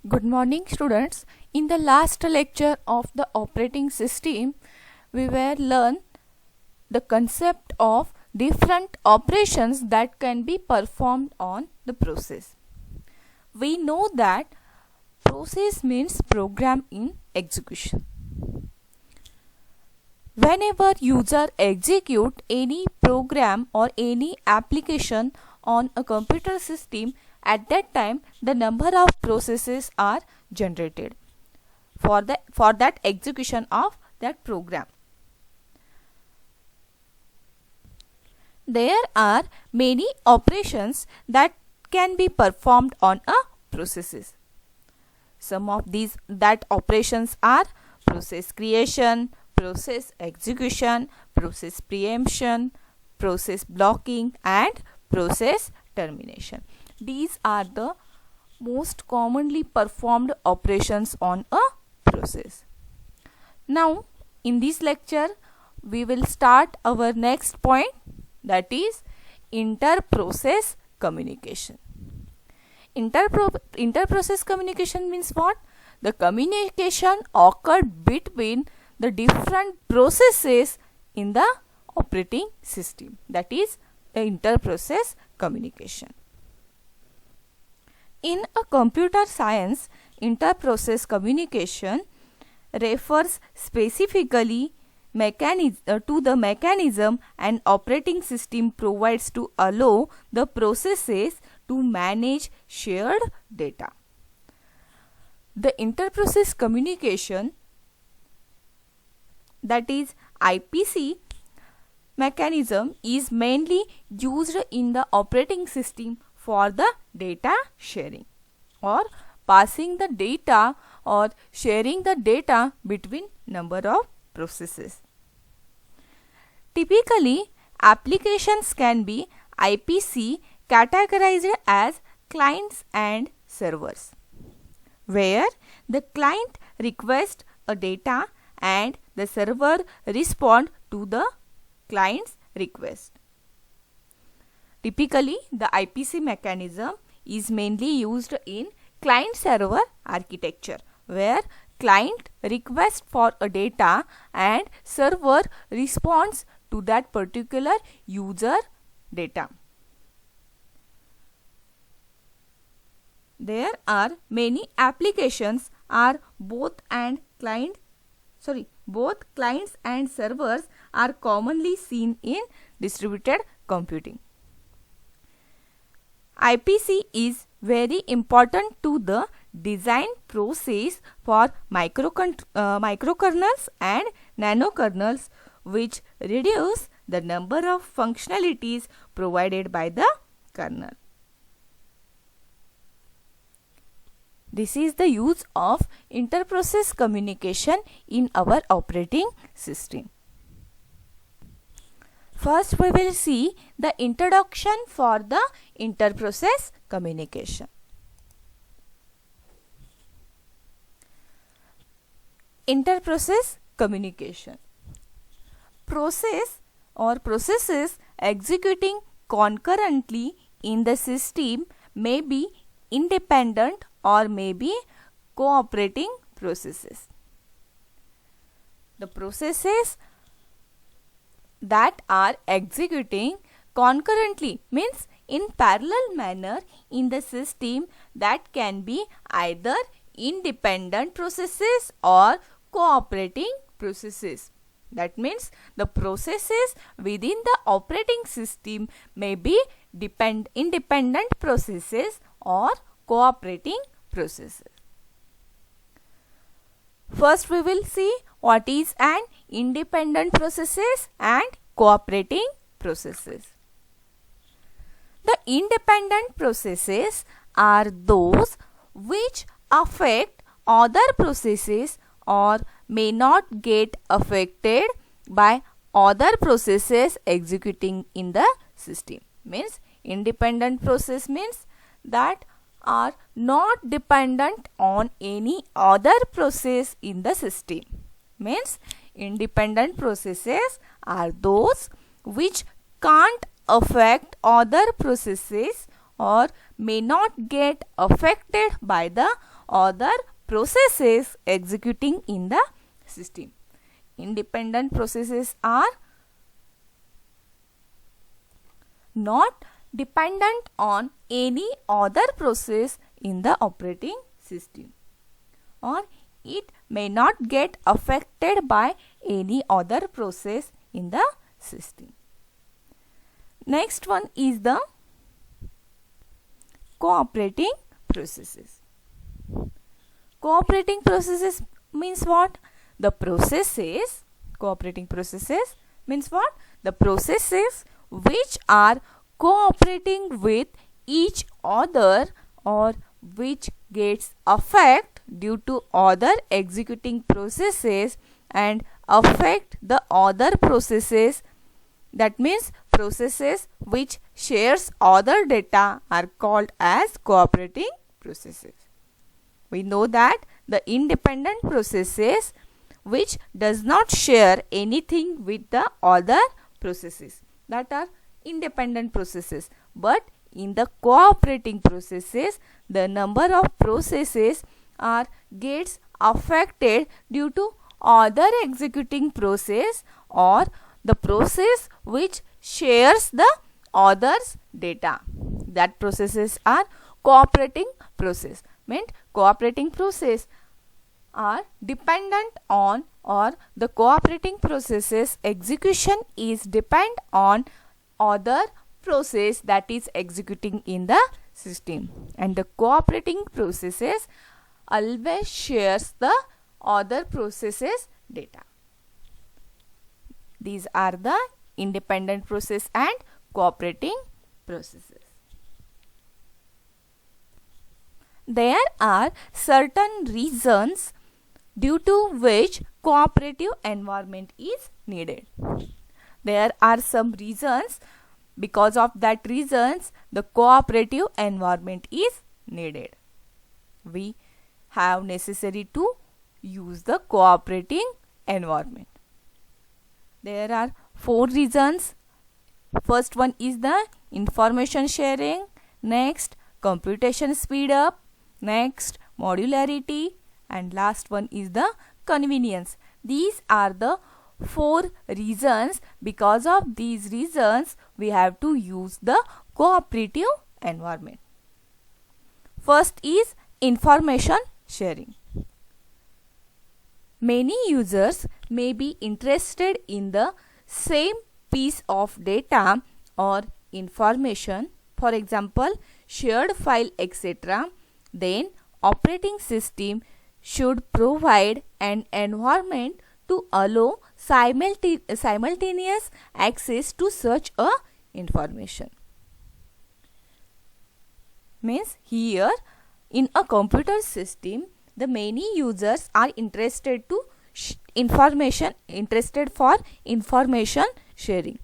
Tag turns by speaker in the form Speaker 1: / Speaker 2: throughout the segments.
Speaker 1: Good morning students. In the last lecture of the operating system, we were learn the concept of different operations that can be performed on the process. We know that process means program in execution. Whenever user execute any program or any application on a computer system, at that time the number of processes are generated for that execution of that program. There are many operations that can be performed on a processes. Some of these operations are process creation, process execution, process preemption, process blocking and process termination. These are the most commonly performed operations on a process. Now, in this lecture, we will start our next point, that is inter-process communication. Inter-process communication means what? The communication occurred between the different processes in the operating system. That is the inter-process communication. In a computer science, inter-process communication refers specifically to the mechanism an operating system provides to allow the processes to manage shared data. The inter-process communication, that is IPC mechanism, is mainly used in the operating system for the data sharing or passing the data or sharing the data between number of processes. Typically, applications can be IPC categorized as clients and servers, where the client requests a data and the server respond to the client's request. Typically, the IPC mechanism is mainly used in client-server architecture, where client requests for a data and server responds to that particular user data. There are many applications are both clients and servers are commonly seen in distributed computing. IPC is very important to the design process for microkernels and nanokernels, which reduce the number of functionalities provided by the kernel. This is the use of inter-process communication in our operating system. First, we will see the introduction for the inter-process communication. Inter-process communication. Process or processes executing concurrently in the system may be independent or may be cooperating processes. The processes that are executing concurrently means in parallel manner in the system, that can be either independent processes or cooperating processes. That means the processes within the operating system may be independent processes or cooperating processes. First, we will see what is an independent processes and cooperating processes. The independent processes are those which affect other processes or may not get affected by other processes executing in the system. Means independent process means that are not dependent on any other process in the system. Means independent processes are those which can't affect other processes or may not get affected by the other processes executing in the system. Independent processes are not dependent on any other process in the operating system, or it may not get affected by any other process in the system. Next one is the cooperating processes. Cooperating processes means what? The processes, cooperating processes means what? The processes which are cooperating with each other or which gets affect due to other executing processes and affect the other processes. That means processes which shares other data are called as cooperating processes. We know that the independent processes which does not share anything with the other processes, that are independent processes. But in the cooperating processes, the number of processes are gets affected due to other executing process or the process which shares the others data. That processes are cooperating process. Meant cooperating process are dependent on, or the cooperating processes execution is depend on other process that is executing in the system, and the cooperating processes always shares the other processes data. These are the independent process and cooperating processes. There are certain reasons due to which cooperative environment is needed. There are some reasons, because of that reasons the cooperative environment is needed. We have necessary to use the cooperating environment. There are 4 reasons. First one is the information sharing, next computation speed up, next modularity, and last one is the convenience. These are the 4 reasons. Because of these reasons we have to use the cooperative environment. First is information sharing. Many users may be interested in the same piece of data or information, for example shared file, etc. Then operating system should provide an environment to allow simultaneous access to such a information. Means here in a computer system the many users are interested for information sharing.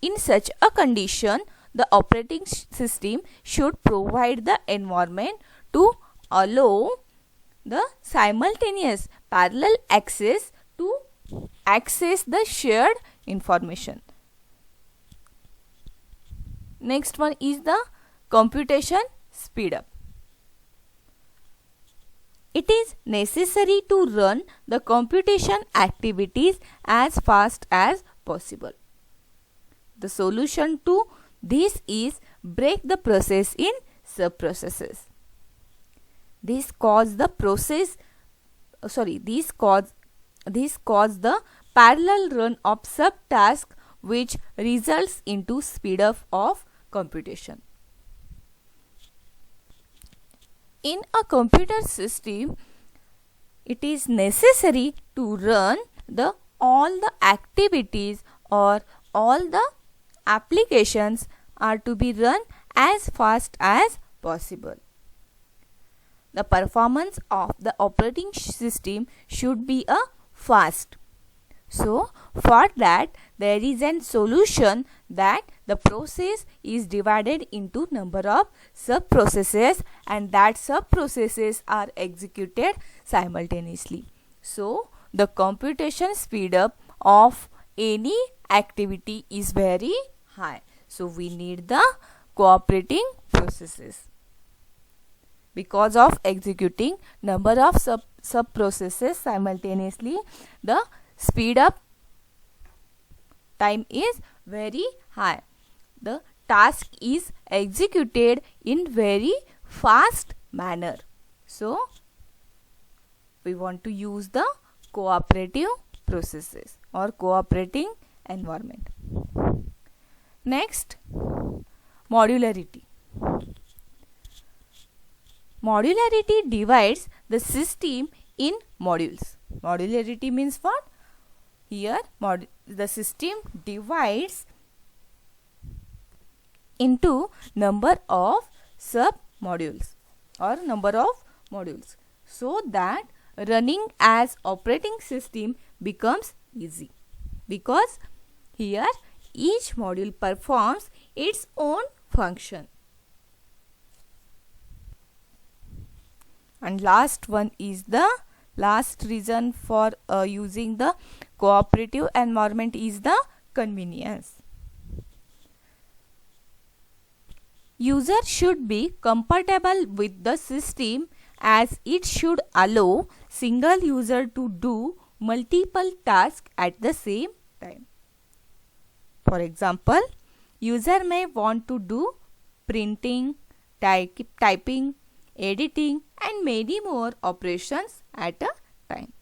Speaker 1: In such a condition, the operating system should provide the environment to allow the simultaneous parallel access to access the shared information. Next one is the computation speed up. It is necessary to run the computation activities as fast as possible. The solution to this is break the process in sub-processes. This cause the parallel run of subtasks, which results into speed up of computation. In a computer system, it is necessary to run all the activities or all the applications are to be run as fast as possible. The performance of the operating system should be fast. So, for that there is a solution that the process is divided into number of sub-processes and that sub-processes are executed simultaneously. So, the computation speed up of any activity is very high. So, we need the cooperating processes. Because of executing number of sub processes simultaneously, the speed up time is very high. The task is executed in very fast manner. So we want to use the cooperative processes or cooperating environment. Next, modularity. Modularity divides the system in modules. Modularity means what? Here the system divides into number of sub modules or number of modules, so that running as operating system becomes easy, because here each module performs its own function. And last one is the last reason for using the cooperative environment is the convenience. User should be compatible with the system, as it should allow single user to do multiple tasks at the same time. For example, user may want to do printing, typing, editing and many more operations at a time.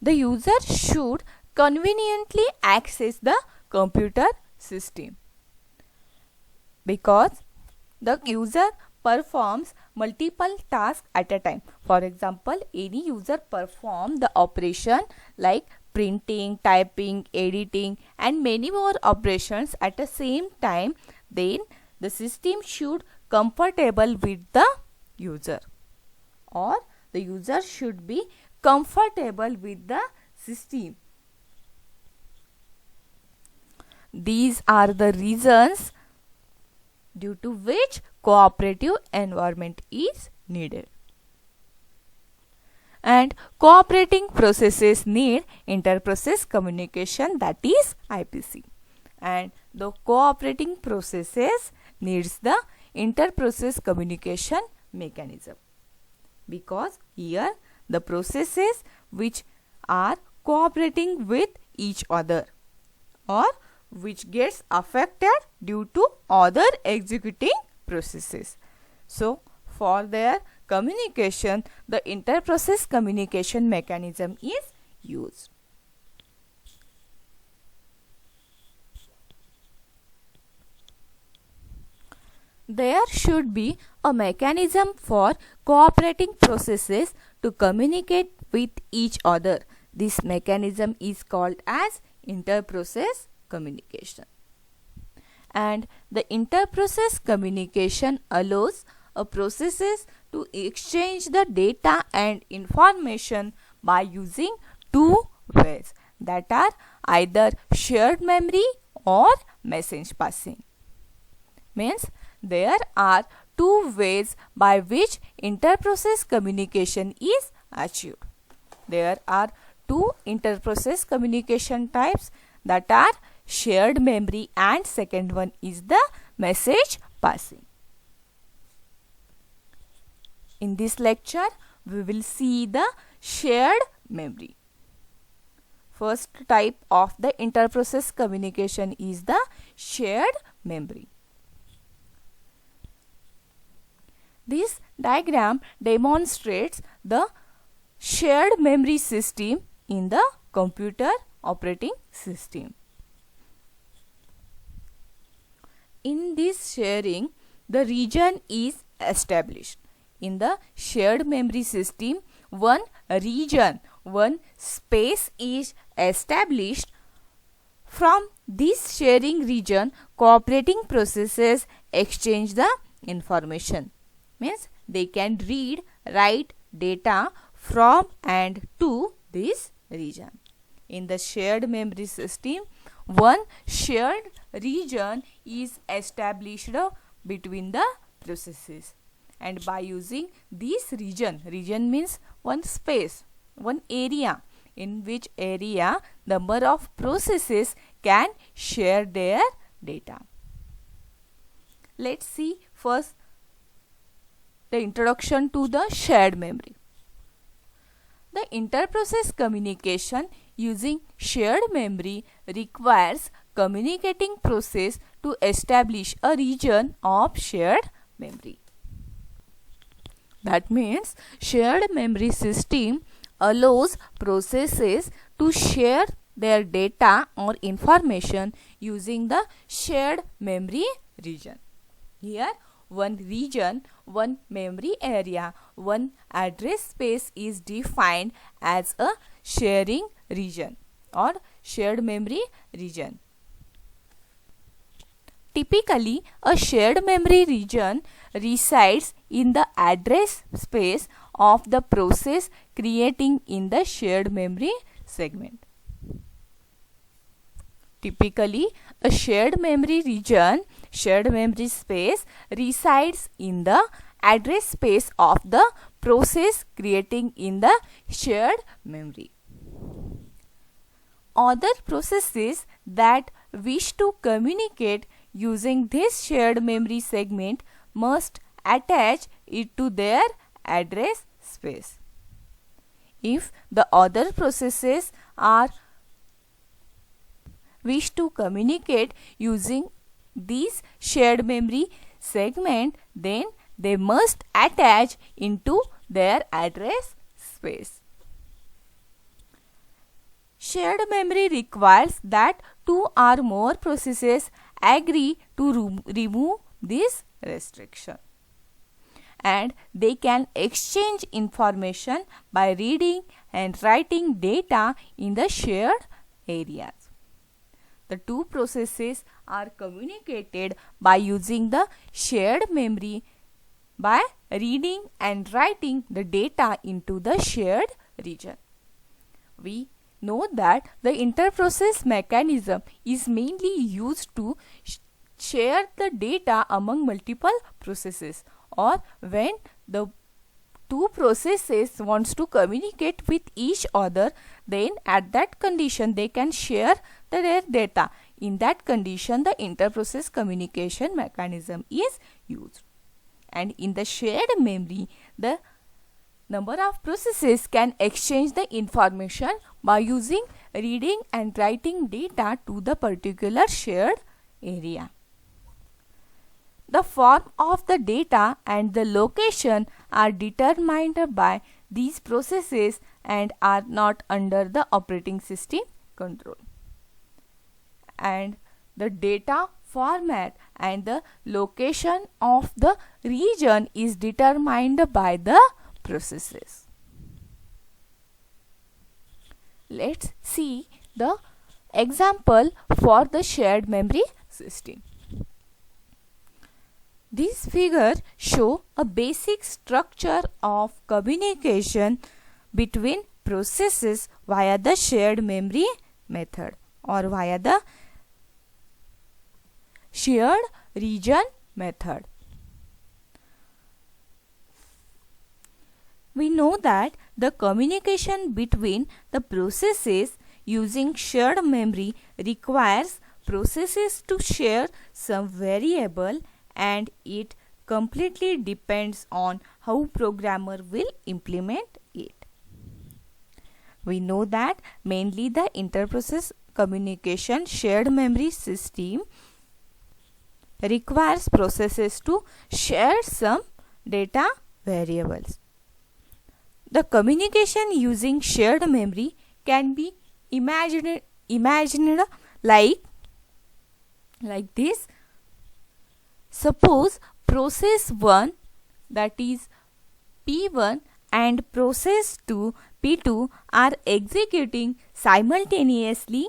Speaker 1: The user should conveniently access the computer system, because the user performs multiple tasks at a time. For example, any user perform the operation like printing, typing, editing and many more operations at the same time, then the system should comfortable with the user, or the user should be comfortable with the system. These are the reasons due to which cooperative environment is needed. And cooperating processes need inter-process communication, that is IPC. And the cooperating processes needs the inter-process communication mechanism, because here the processes which are cooperating with each other or which gets affected due to other executing processes. So for their communication, the inter-process communication mechanism is used. There should be a mechanism for cooperating processes to communicate with each other. This mechanism is called as inter-process communication. And the inter-process communication allows a processes to exchange the data and information by using two ways, that are either shared memory or message passing. Means there are two ways by which inter-process communication is achieved. There are two inter-process communication types, that are shared memory and second one is the message passing. In this lecture, we will see the shared memory. First type of the inter-process communication is the shared memory. This diagram demonstrates the shared memory system in the computer operating system. In this sharing, the region is established. In the shared memory system, one region, one space is established. From this sharing region, cooperating processes exchange the information. Means they can read, write data from and to this region. In the shared memory system, one shared region is established between the processes, and by using this region means one space, one area, in which area number of processes can share their data. Let's see first the introduction to the shared memory. The interprocess communication using shared memory requires communicating process to establish a region of shared memory. That means shared memory system allows processes to share their data or information using the shared memory region. Here, one region, one memory area, one address space is defined as a sharing region or shared memory region. Typically, a shared memory region resides in the address space of the process creating in the shared memory segment. Typically, a shared memory region, shared memory space resides in the address space of the process creating in the shared memory. Other processes that wish to communicate using this shared memory segment must attach it to their address space. If the other processes are wish to communicate using this shared memory segment, then they must attach into their address space. Shared memory requires that two or more processes agree to remove this restriction, and they can exchange information by reading and writing data in the shared areas. The two processes are communicated by using the shared memory by reading and writing the data into the shared region. We know that the interprocess mechanism is mainly used to share the data among multiple processes, or when the two processes wants to communicate with each other, then at that condition they can share their data. In that condition, the interprocess communication mechanism is used. And in the shared memory, the number of processes can exchange the information by using reading and writing data to the particular shared area. The form of the data and the location are determined by these processes and are not under the operating system control. And the data format and the location of the region is determined by the processes. Let's see the example for the shared memory system. This figure shows a basic structure of communication between processes via the shared memory method or via the shared region method. We know that the communication between the processes using shared memory requires processes to share some variable, and it completely depends on how programmer will implement it. We know that mainly the interprocess communication shared memory system requires processes to share some data variables. The communication using shared memory can be imagined like this. Suppose process 1, that is P1, and process 2, P2, are executing simultaneously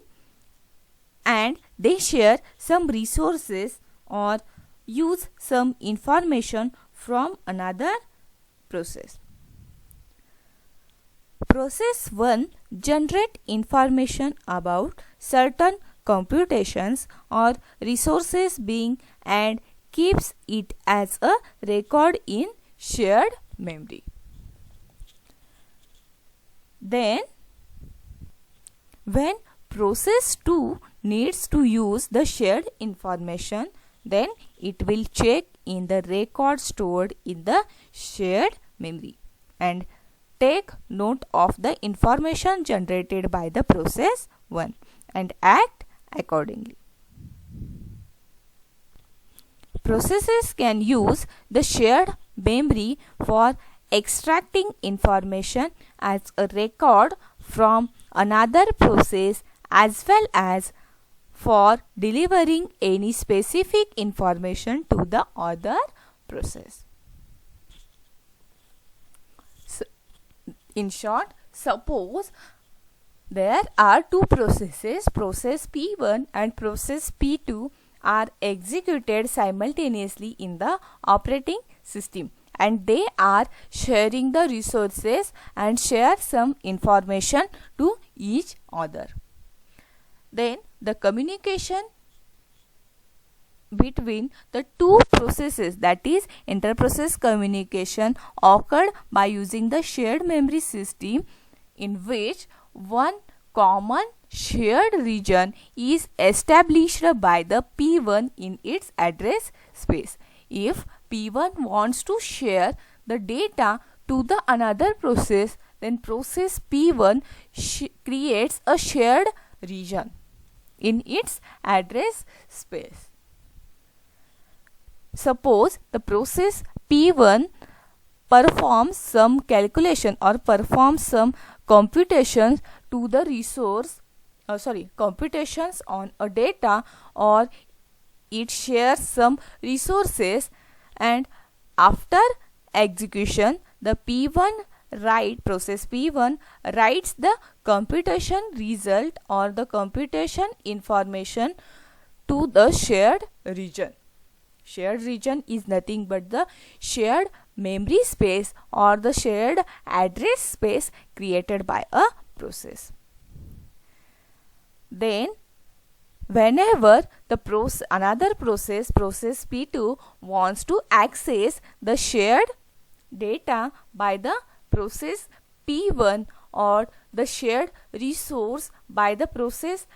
Speaker 1: and they share some resources or use some information from another process. Process 1 generates information about certain computations or resources being and keeps it as a record in shared memory. Then, when process 2 needs to use the shared information, then it will check in the record stored in the shared memory and take note of the information generated by the process 1 and act accordingly. Processes can use the shared memory for extracting information as a record from another process as well as for delivering any specific information to the other process. So, in short, suppose there are two processes, process P1 and process P2 are executed simultaneously in the operating system, and they are sharing the resources and share some information to each other. Then the communication between the two processes, that is inter-process communication, occurred by using the shared memory system in which one common shared region is established by the P1 in its address space. If P1 wants to share the data to the another process, then process P1 creates a shared region in its address space. Suppose the process P1 performs some calculation or performs some computations to the computations on a data, or it shares some resources, and after execution the process P1 writes the computation result or the computation information to the shared region. Shared region is nothing but the shared memory space or the shared address space created by a process. Then whenever the another process P2 wants to access the shared data by the process P1 or the shared resource by the process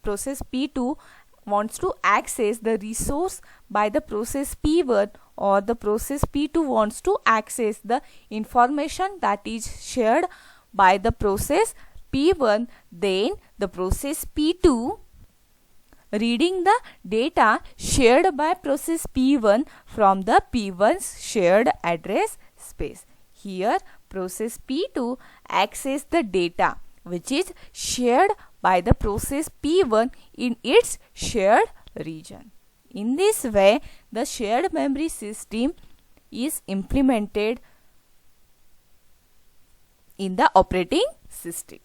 Speaker 1: process P2 wants to access the resource by the process P1, or the process P2 wants to access the information that is shared by the process P1, then the process P2 reading the data shared by process P1 from the P1's shared address space. Here process P2 access the data which is shared by the process P1 in its shared region. In this way, the shared memory system is implemented in the operating system.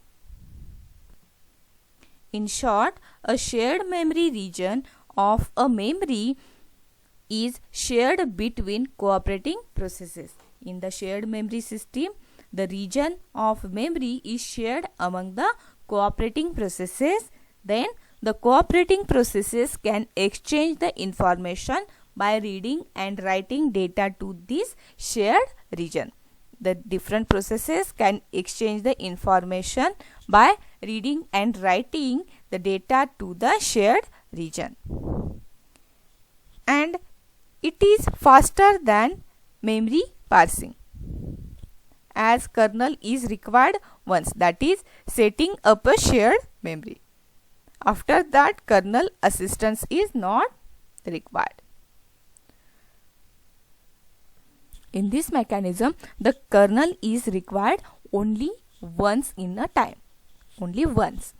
Speaker 1: In short, a shared memory region of a memory is shared between cooperating processes. In the shared memory system, the region of memory is shared among the cooperating processes. Then the cooperating processes can exchange the information by reading and writing data to this shared region. The different processes can exchange the information by reading and writing the data to the shared region. And it is faster than memory parsing, as kernel is required once, that is setting up a shared memory. After that, kernel assistance is not required. In this mechanism, the kernel is required only once in a time, only once.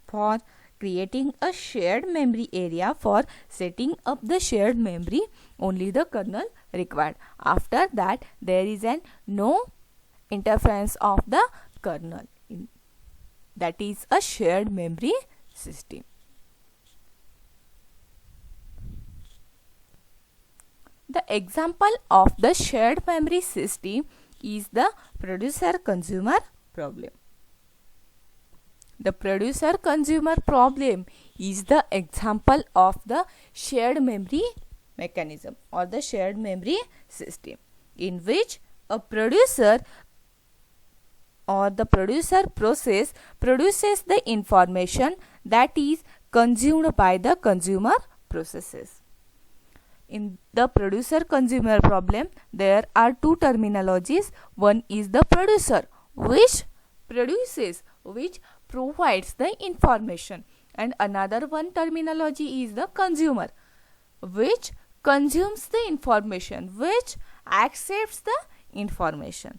Speaker 1: For creating a shared memory area, for setting up the shared memory, only the kernel required. After that, there is no interference of the kernel. That is a shared memory system. The example of the shared memory system is the producer-consumer problem. The producer-consumer problem is the example of the shared memory mechanism or the shared memory system, in which a producer or the producer process produces the information that is consumed by the consumer processes. In the producer-consumer problem, there are two terminologies. One is the producer, which produces, which provides the information, and another one terminology is the consumer, which consumes the information, which accepts the information.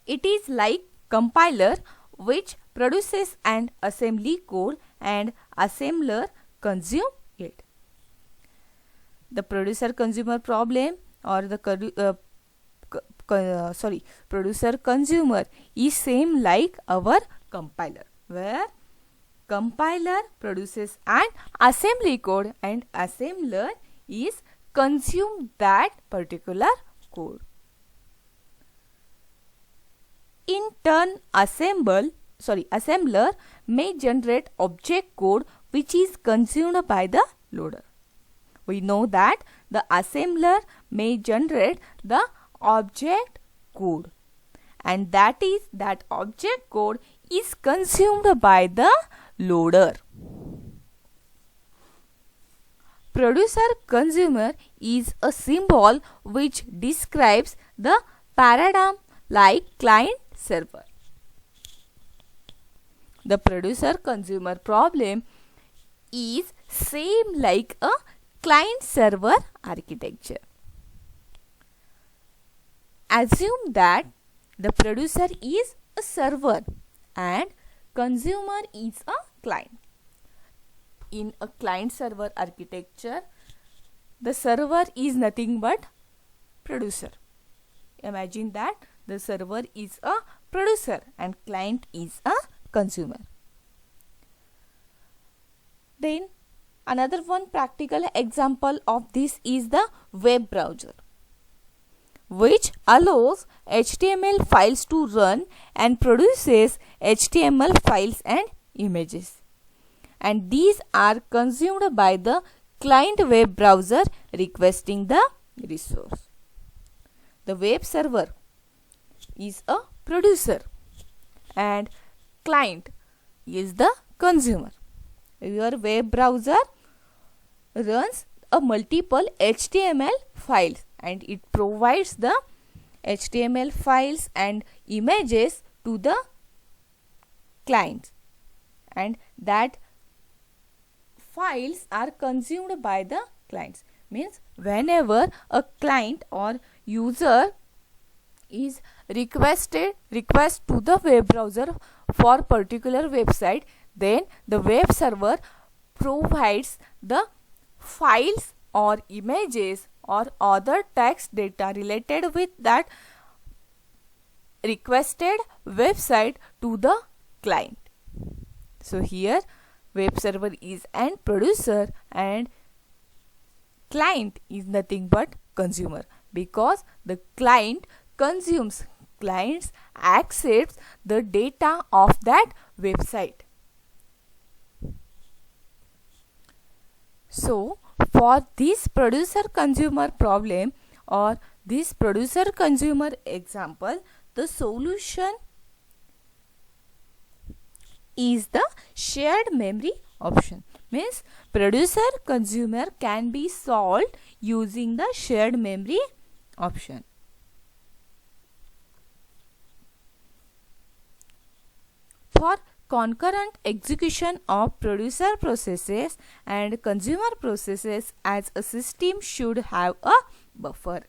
Speaker 1: It is like compiler, which produces an assembly code and assembler consume it. The producer-consumer problem or the producer-consumer is same like our compiler, where compiler produces an assembly code and assembler is consume that particular code. In turn, assembler may generate object code which is consumed by the loader. We know that the assembler may generate the object code, and that object code is consumed by the loader. Producer-consumer is a symbol which describes the paradigm like client-server. The producer-consumer problem is same like a client-server architecture. Assume that the producer is a server and consumer is a client. In a client-server architecture, the server is nothing but producer. Imagine that the server is a producer and client is a consumer. Then another one practical example of this is the web browser, which allows HTML files to run and produces HTML files and images. And these are consumed by the client web browser requesting the resource. The web server is a producer and client is the consumer. Your web browser runs a multiple HTML files and it provides the HTML files and images to the client, and that files are consumed by the clients. Means whenever a client or user is request to the web browser for particular website, then the web server provides the files or images or other text data related with that requested website to the client. So here web server is an producer and client is nothing but consumer, because the client consumes, clients accepts the data of that website. So for this producer-consumer problem or this producer-consumer example, the solution is the shared memory option. Means producer-consumer can be solved using the shared memory option. For concurrent execution of producer processes and consumer processes, as a system should have a buffer,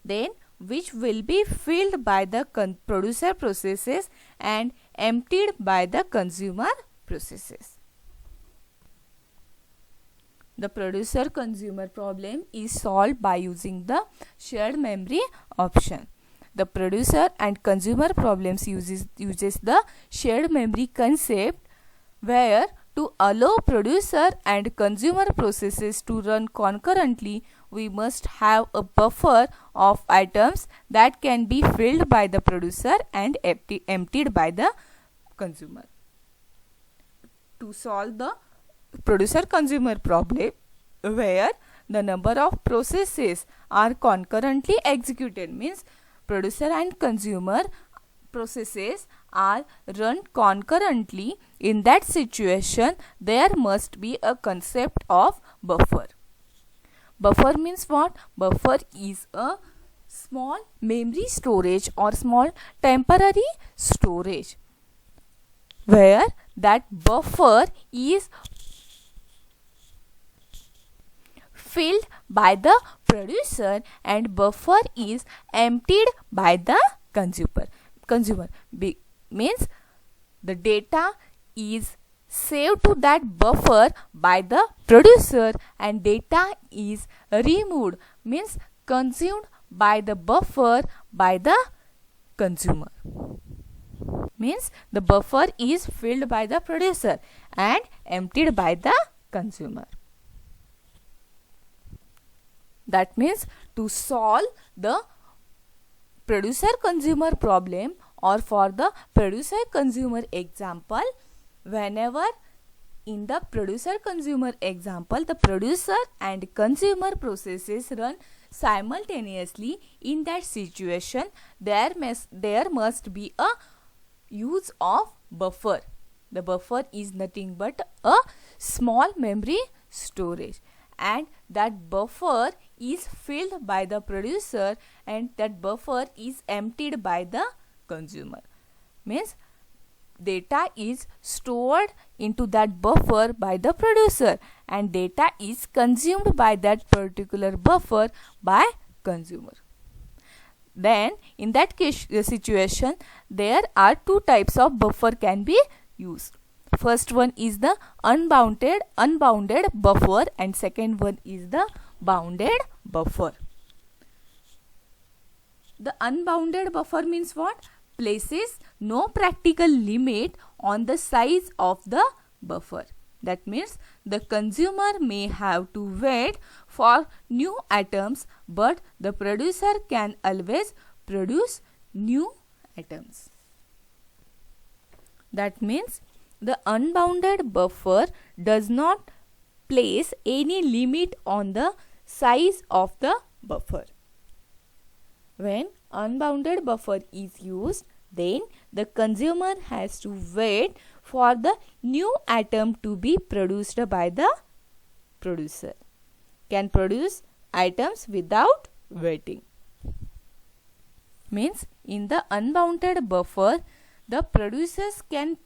Speaker 1: then which will be filled by the producer processes and emptied by the consumer processes. The producer-consumer problem is solved by using the shared memory option. The producer and consumer problems uses the shared memory concept, where to allow producer and consumer processes to run concurrently, we must have a buffer of items that can be filled by the producer and emptied by the consumer. To solve the producer-consumer problem, where the number of processes are concurrently executed, means producer and consumer processes are run concurrently, in that situation there must be a concept of buffer. Buffer means what? Buffer is a small memory storage or small temporary storage where that buffer is filled by the producer and buffer is emptied by the consumer means the data is saved to that buffer by the producer and data is removed means consumed by the buffer by the consumer. Means the buffer is filled by the producer and emptied by the consumer. That means to solve the producer consumer problem or for the producer consumer example, whenever in the producer consumer example the producer and consumer processes run simultaneously, in that situation there must be a use of buffer. The buffer is nothing but a small memory storage and that buffer is filled by the producer and that buffer is emptied by the consumer. Means data is stored into that buffer by the producer and data is consumed by that particular buffer by consumer. Then in that case situation there are two types of buffer can be used. First one is the unbounded buffer and second one is the bounded buffer. The unbounded buffer means what? Places no practical limit on the size of the buffer. That means the consumer may have to wait for new items, but the producer can always produce new items. That means the unbounded buffer does not place any limit on the size of the buffer. When unbounded buffer is used, then the consumer has to wait for the new item to be produced by the producer. Can produce items without waiting. Means in the unbounded buffer, the producer can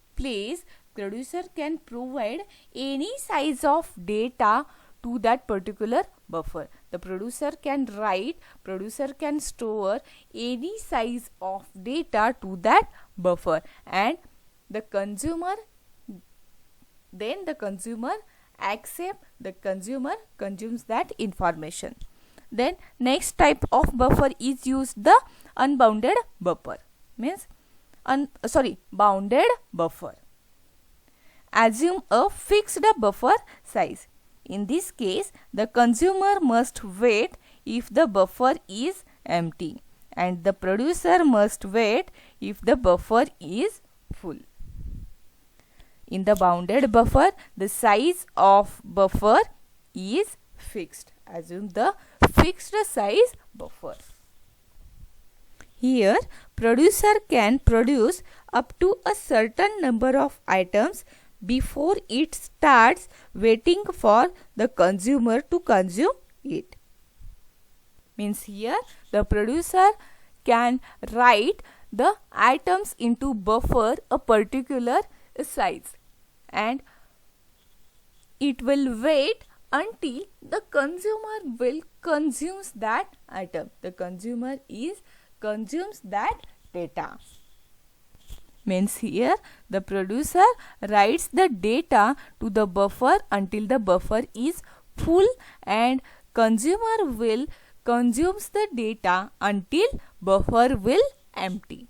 Speaker 1: provide any size of data to that particular buffer. The producer can store any size of data to that buffer and the consumer consumes that information. Then next type of buffer is used the unbounded buffer. Means bounded buffer. Assume a fixed buffer size. In this case, the consumer must wait if the buffer is empty and the producer must wait if the buffer is full. In the bounded buffer, the size of buffer is fixed. Assume the fixed size buffer. Here, producer can produce up to a certain number of items before it starts waiting for the consumer to consume it. Means here the producer can write the items into buffer a particular size and it will wait until the consumer will consume that item. The consumer consumes that data. Means here the producer writes the data to the buffer until the buffer is full and consumer will consumes the data until buffer will empty.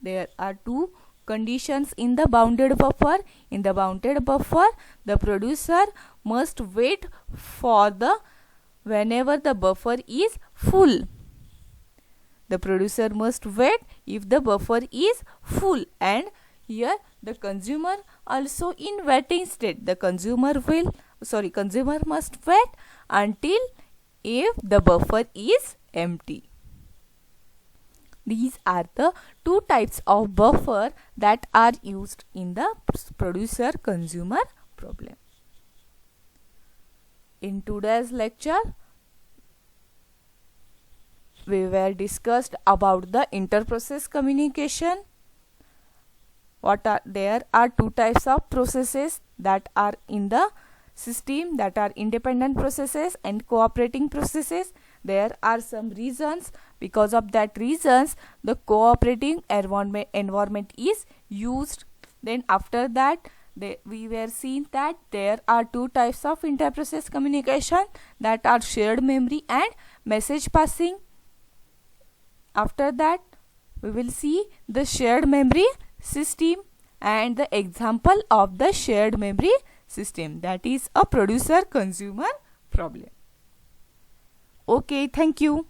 Speaker 1: There are two conditions in the bounded buffer. In the bounded buffer, the producer must wait for whenever the buffer is full. The producer must wait if the buffer is full and here the consumer also in waiting state. The consumer must wait until if the buffer is empty. These are the two types of buffer that are used in the producer-consumer problem. In today's lecture, we were discussed about the inter-process communication. There are two types of processes that are in the system, that are independent processes and cooperating processes. There are some reasons. Because of that reasons, the cooperating environment is used. Then after that, we were seeing that there are two types of inter-process communication, that are shared memory and message passing. After that, we will see the shared memory system and the example of the shared memory system, that is a producer-consumer problem. Okay, thank you.